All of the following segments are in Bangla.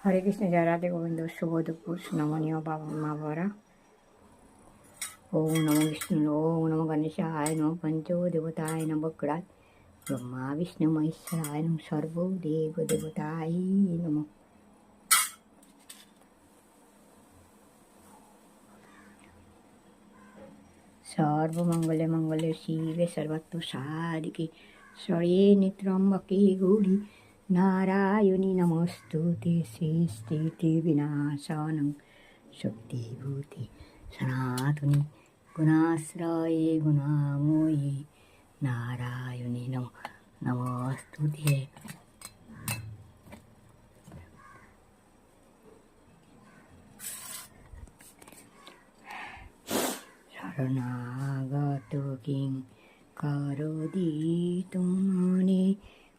হরে কৃষ্ণ, জয় রাধে গোবিন্দ। শুভ দুপুর নমনীয় বাবা মা বাবারা। ওম নমো বিষ্ণু, ওম নমো গণেশায়, নমো পঞ্চো দেবতায় নবগ্রাত ব্রহ্মা বিষ্ণু মহেশ্বরায় নম সর্ব দেব দেবতায় নম। সর্বমঙ্গলে মঙ্গলে শিবে সর্বাত্ম সাধিকে শরণ্যে ত্র্যম্বকে গৌরী নারায়ণী নমস্তুতে। সৃষ্টি বিনাশানং শক্তিভূতে সনাতনী গুণাশ্রয়ে গুণাময়ী নারায়ণী নমস্তুতে। শরণাগত কিং করোদিতুম মনে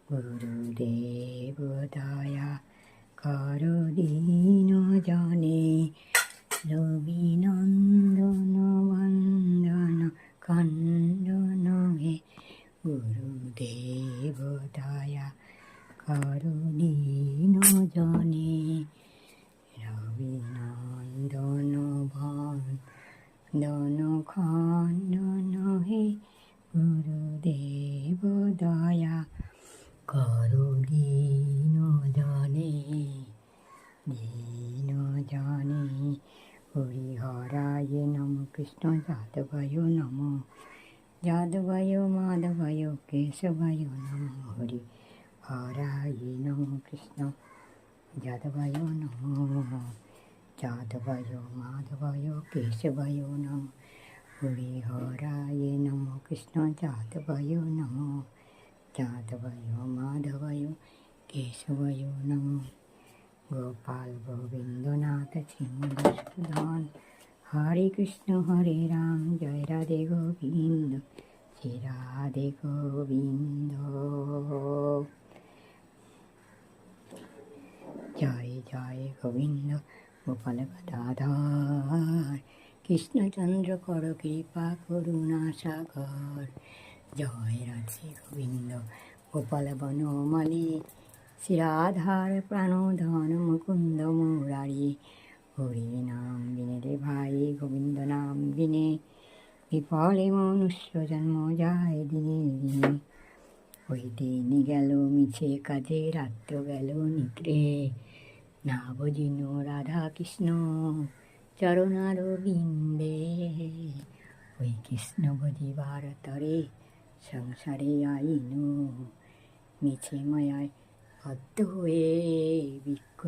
গুরুদেব দয়া করো দীন জনে। রবিনন্দন বন্দন খণ্ডন হে গুরুদেব দয়া করো দীন জনে। রবিনন্দন বন্দন খণ্ডন হে গুরুদেব দয়া করো দীন জনে। দীন জনে হরিহরায় নম কৃষ্ণ যাদবায় নম। যাদবায় মাধবায় কেশবায় নম। হরি হরায় নম কৃষ্ণ যাদবায় নম। যাদবায় মাধবায় কেশবায় নম। হরি হরায় নম কৃষ্ণ যাদবায় নম। যাদবায় মাধবায় কেশবায় নম। গোপাল গোবিন্দনাথ শ্রীমধুসূদন হরে কৃষ্ণ হরে রাম জয় রাধে গোবিন্দ শ্রী রাধে গোবিন্দ। জয় জয় গোবিন্দ গোপাল গদাধর কৃষ্ণচন্দ্র কর কৃপা করুণা সাগর। জয় রাধে গোবিন্দ গোপাল বনমালী শ্রী রাধার প্রাণধন মুকুন্দ মুরারি। হরি নাম বিনে রে ভাই গোবিন্দ নাম বিনে বিফলে মনুষ্য জন্ম যায় দিনে দিনে। ওই দিন গেল মিছে কাজে রাত্র গেল নিদ্রে না বুঝিন রাধা কৃষ্ণ চরণার বিন্দে। ওই কৃষ্ণ বুঝিবার তরে সংসারে আইনু মিছে মায়ায় বদ্ধ হয়ে বৃক্ষ